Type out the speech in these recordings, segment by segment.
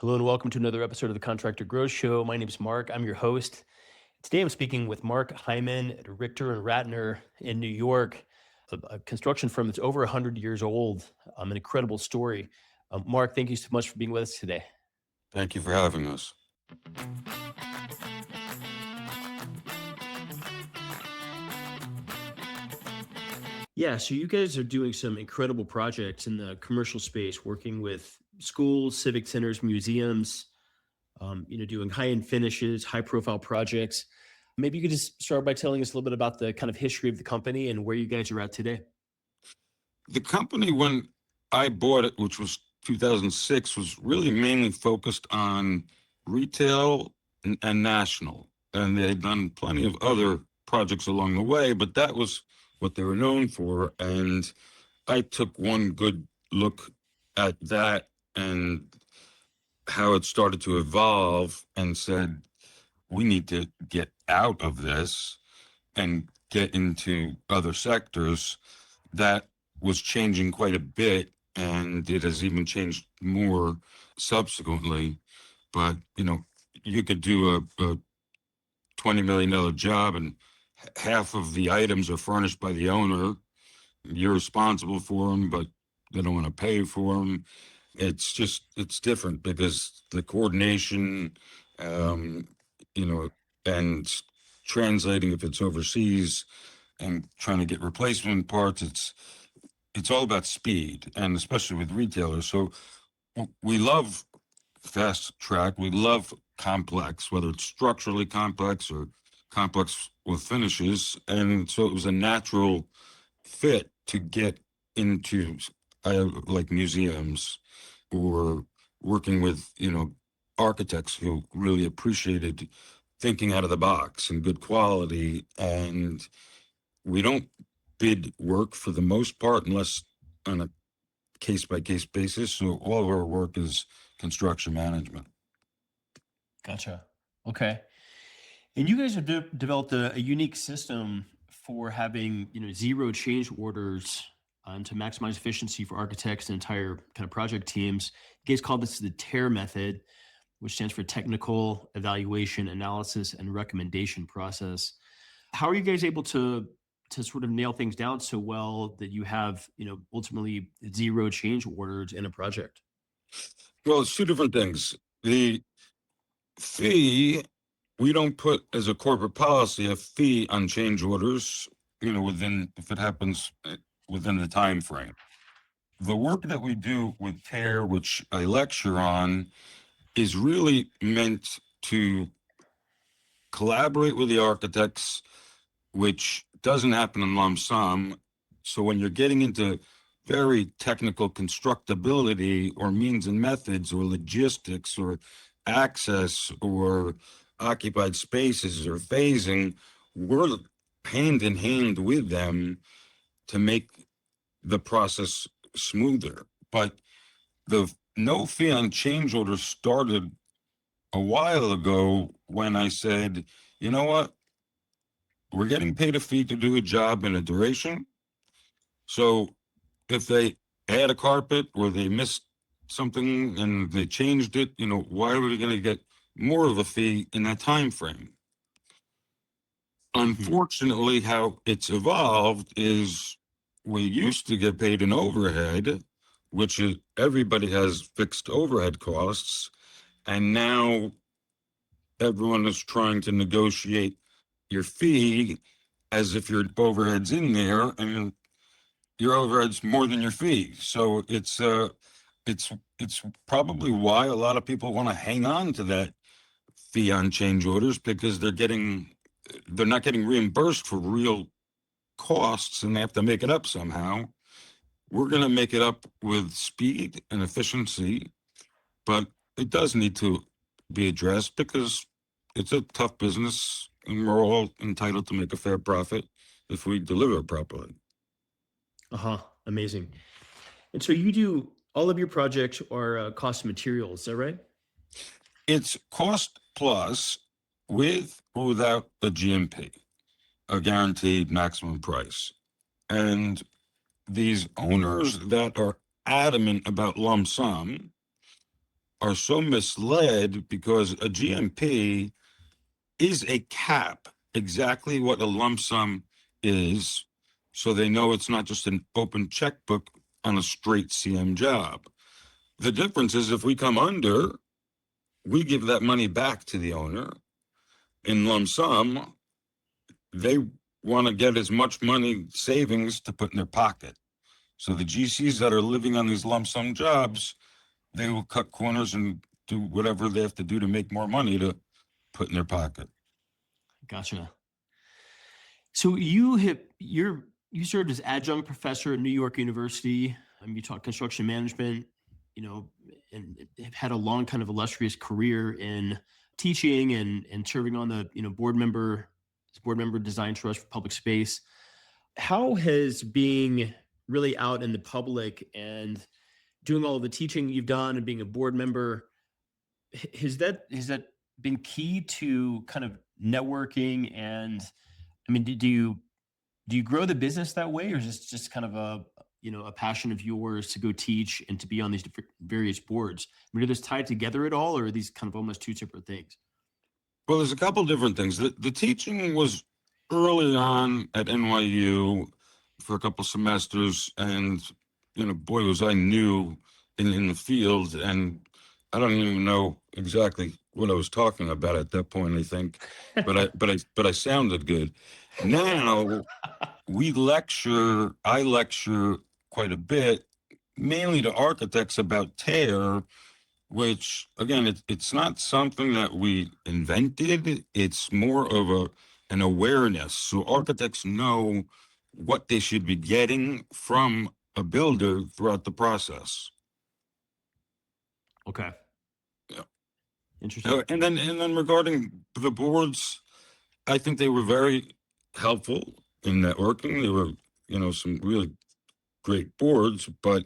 Hello and welcome to another episode of the Contractor Grow Show. My name is Marc. I'm your host. Today I'm speaking with Marc Heiman at Richter+Ratner in New York, a construction firm that's over 100 years old. An incredible story. Marc, thank you so much for being with us today. Thank you for having us. Yeah, so you guys are doing some incredible projects in the commercial space, working with schools, civic centers, museums, doing high-end finishes, high-profile projects. Maybe you could just start by telling us a little bit about the kind of history of the company and where you guys are at today. The company, when I bought it, which was 2006, was really mainly focused on retail and national. And they had done plenty of other projects along the way, but that was what they were known for. And I took one good look at that and how it started to evolve and said, we need to get out of this and get into other sectors. That was changing quite a bit, and it has even changed more subsequently. But, you could do a $20 million job and half of the items are furnished by the owner. You're responsible for them, but they don't want to pay for them. It's different because the coordination, and translating if it's overseas and trying to get replacement parts, it's all about speed, and especially with retailers. So we love fast track. We love complex, whether it's structurally complex or complex with finishes. And so it was a natural fit to get into like museums or working with, architects who really appreciated thinking out of the box and good quality. And we don't bid work for the most part unless on a case-by-case basis. So all of our work is construction management. Gotcha. Okay. And you guys have developed a unique system for having, zero change orders to maximize efficiency for architects and entire kind of project teams. You guys call this the T.E.A.R method, which stands for technical evaluation, analysis, and recommendation process. How are you guys able to sort of nail things down so well that you have, ultimately zero change orders in a project? Well, it's two different things. The fee, we don't put as a corporate policy a fee on change orders, if it happens within the time frame. The work that we do with T.E.A.R, which I lecture on, is really meant to collaborate with the architects, which doesn't happen in lump sum. So when you're getting into very technical constructability or means and methods or logistics or access or occupied spaces or phasing, we're hand in hand with them to make the process smoother. But the no fee on change orders started a while ago when I said, you know what? We're getting paid a fee to do a job in a duration. So if they add a carpet or they missed something and they changed it, why are we going to get more of a fee in that time frame? Unfortunately, how it's evolved is we used to get paid an overhead, which is everybody has fixed overhead costs. And now everyone is trying to negotiate your fee as if your overhead's in there and your overhead's more than your fee. So it's probably why a lot of people want to hang on to that fee on change orders, because they're not getting reimbursed for real costs and they have to make it up somehow. We're going to make it up with speed and efficiency, but it does need to be addressed because it's a tough business and we're all entitled to make a fair profit if we deliver properly. Amazing. And so you do all of your projects are cost of materials, is that right? It's cost plus with or without a GMP, a guaranteed maximum price. And these owners that are adamant about lump sum are so misled because a GMP is a cap, exactly what a lump sum is. So they know it's not just an open checkbook on a straight CM job. The difference is if we come under, we give that money back to the owner in lump sum. They want to get as much money savings to put in their pocket. So the GCs that are living on these lump sum jobs, they will cut corners and do whatever they have to do to make more money to put in their pocket. Gotcha. So you served as adjunct professor at New York University. You taught construction management, and have had a long kind of illustrious career in teaching and serving on the board member design trust for public space. How has being really out in the public and doing all of the teaching you've done and being a board member, has that been key to kind of networking? And I mean, do you grow the business that way, or is this just kind of a passion of yours to go teach and to be on these different various boards? I mean, are those tied together at all, or are these kind of almost two separate things? Well, there's a couple different things. The teaching was early on at NYU for a couple semesters, and boy, was I new in the field, and I don't even know exactly what I was talking about at that point. I think, but I sounded good. Now I lecture quite a bit, mainly to architects about T.E.A.R, which again, it's not something that we invented. It's more of an awareness. So architects know what they should be getting from a builder throughout the process. Okay. Yeah. Interesting. And then regarding the boards, I think they were very helpful in networking. There were, some really great boards, but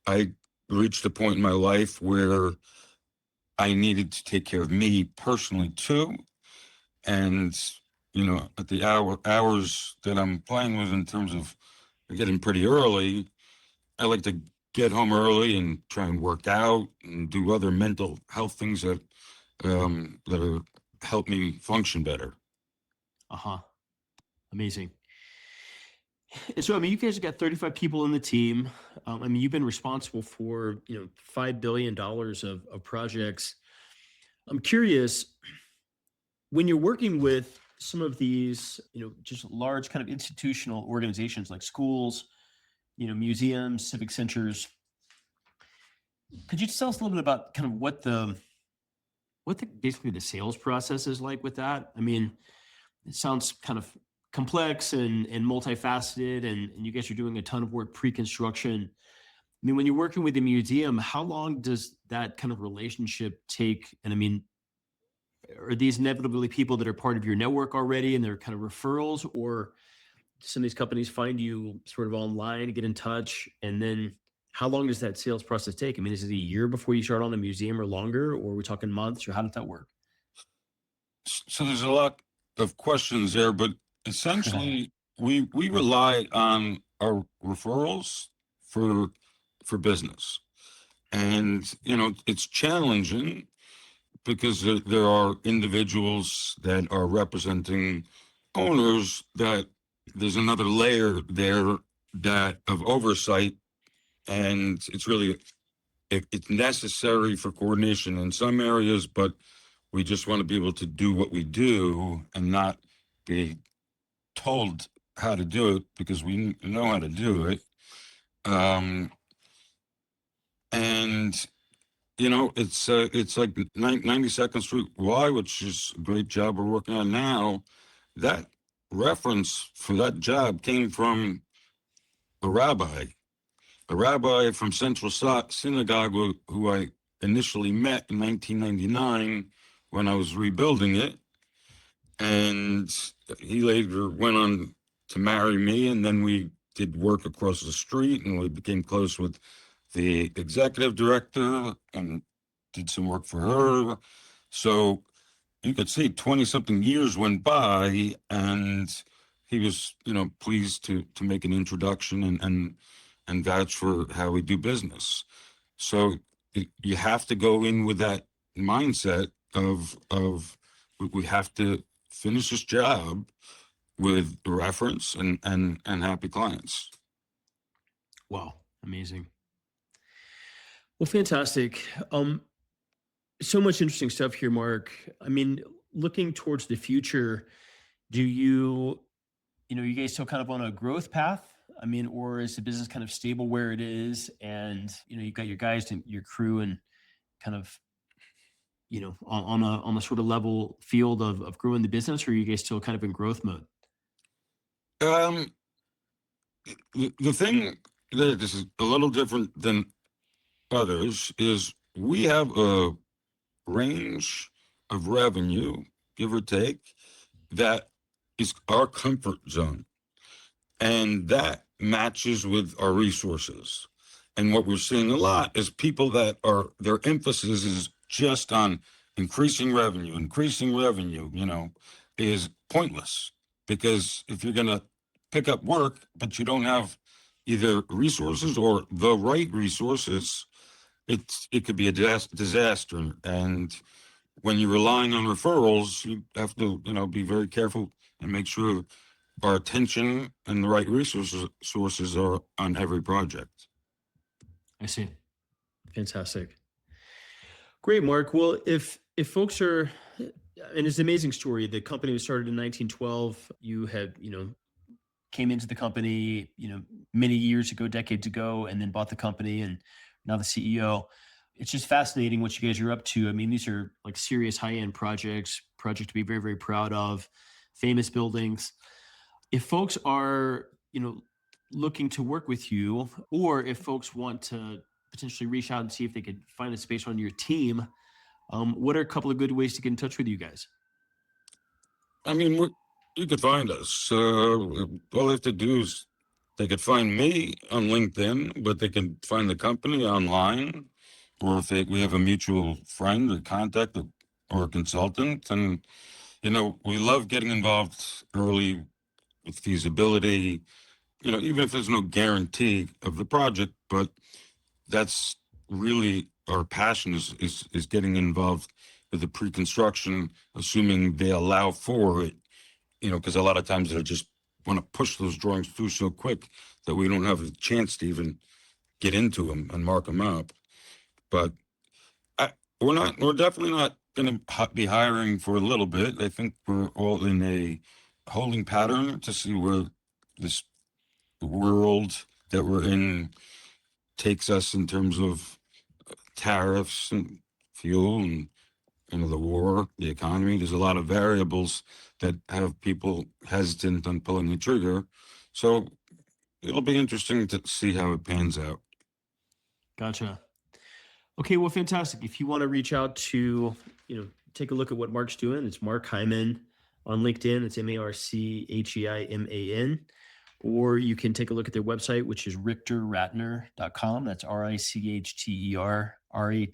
I reached a point in my life where I needed to take care of me personally too. And, at the hours that I'm playing with in terms of getting pretty early, I like to get home early and try and work out and do other mental health things that are help me function better. Uh-huh. Amazing. And so, I mean, you guys have got 35 people in the team. I mean, you've been responsible for, $5 billion of projects. I'm curious, when you're working with some of these, just large kind of institutional organizations like schools, museums, civic centers, could you just tell us a little bit about kind of what basically the sales process is like with that? I mean, it sounds kind of complex and multifaceted, and you guys are doing a ton of work pre-construction. I mean, when you're working with a museum, how long does that kind of relationship take? And I mean, are these inevitably people that are part of your network already and they're kind of referrals, or do some of these companies find you sort of online to get in touch? And then how long does that sales process take? I mean, is it a year before you start on a museum or longer, or are we talking months, or how does that work? So there's a lot of questions there, but essentially we rely on our referrals for business. And it's challenging because there are individuals that are representing owners that there's another layer there that of oversight, and it's necessary for coordination in some areas, but we just want to be able to do what we do and not be told how to do it because we know how to do it. And it's like 92nd Street Y, which is a great job we're working on now. That reference for that job came from a rabbi from Central Synagogue who I initially met in 1999 when I was rebuilding it. And he later went on to marry me, and then we did work across the street, and we became close with the executive director and did some work for her. So you could see 20 something years went by, and he was, pleased to make an introduction and vouch for how we do business. So you have to go in with that mindset of we have to finish this job with reference and happy clients. Wow, amazing. Well, fantastic. So much interesting stuff here, Mark. I mean, looking towards the future, do you guys still kind of on a growth path? I mean, or is the business kind of stable where it is, and you've got your guys and your crew and kind of on a sort of level field of growing the business, or are you guys still kind of in growth mode? Um, the thing that this is a little different than others is we have a range of revenue, give or take, that is our comfort zone. And that matches with our resources. And what we're seeing a lot is people that are, their emphasis is just on increasing revenue, is pointless. Because if you're going to pick up work, but you don't have either resources or the right resources, it could be a disaster. And when you're relying on referrals, you have to, be very careful and make sure our attention and the right sources are on every project. I see. Fantastic. Great, Mark. Well, if folks are, and it's an amazing story. The company was started in 1912. You had, came into the company, many years ago, decades ago, and then bought the company and now the CEO. It's just fascinating what you guys are up to. I mean, these are like serious high-end projects to be very, very proud of, famous buildings. If folks are, looking to work with you, or if folks want to potentially reach out and see if they could find a space on your team, what are a couple of good ways to get in touch with you guys? I mean, you could find us. All they have to do is they could find me on LinkedIn, but they can find the company online, or if we have a mutual friend, a contact, or a consultant. And, we love getting involved early with feasibility, even if there's no guarantee of the project, but that's really our passion is getting involved with the pre-construction, assuming they allow for it, because a lot of times they just want to push those drawings through so quick that we don't have a chance to even get into them and mark them up. But we're definitely not going to be hiring for a little bit. I think we're all in a holding pattern to see where this world that we're in takes us in terms of tariffs and fuel and the war, the economy. There's a lot of variables that have people hesitant on pulling the trigger. So it'll be interesting to see how it pans out. Gotcha. Okay, well, fantastic. If you want to reach out to, take a look at what Mark's doing, it's Marc Heiman on LinkedIn. It's MarCheiman. Or you can take a look at their website, which is Richter+Ratner.com. That's RICHTER, You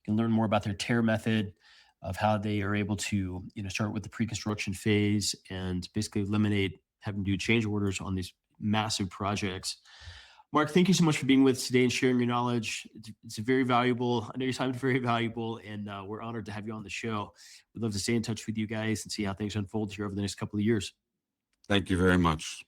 can learn more about their T.E.A.R method, of how they are able to, start with the pre-construction phase and basically eliminate having to do change orders on these massive projects. Mark, thank you so much for being with us today and sharing your knowledge. It's very valuable. I know your time is very valuable, and we're honored to have you on the show. We'd love to stay in touch with you guys and see how things unfold here over the next couple of years. Thank you very much.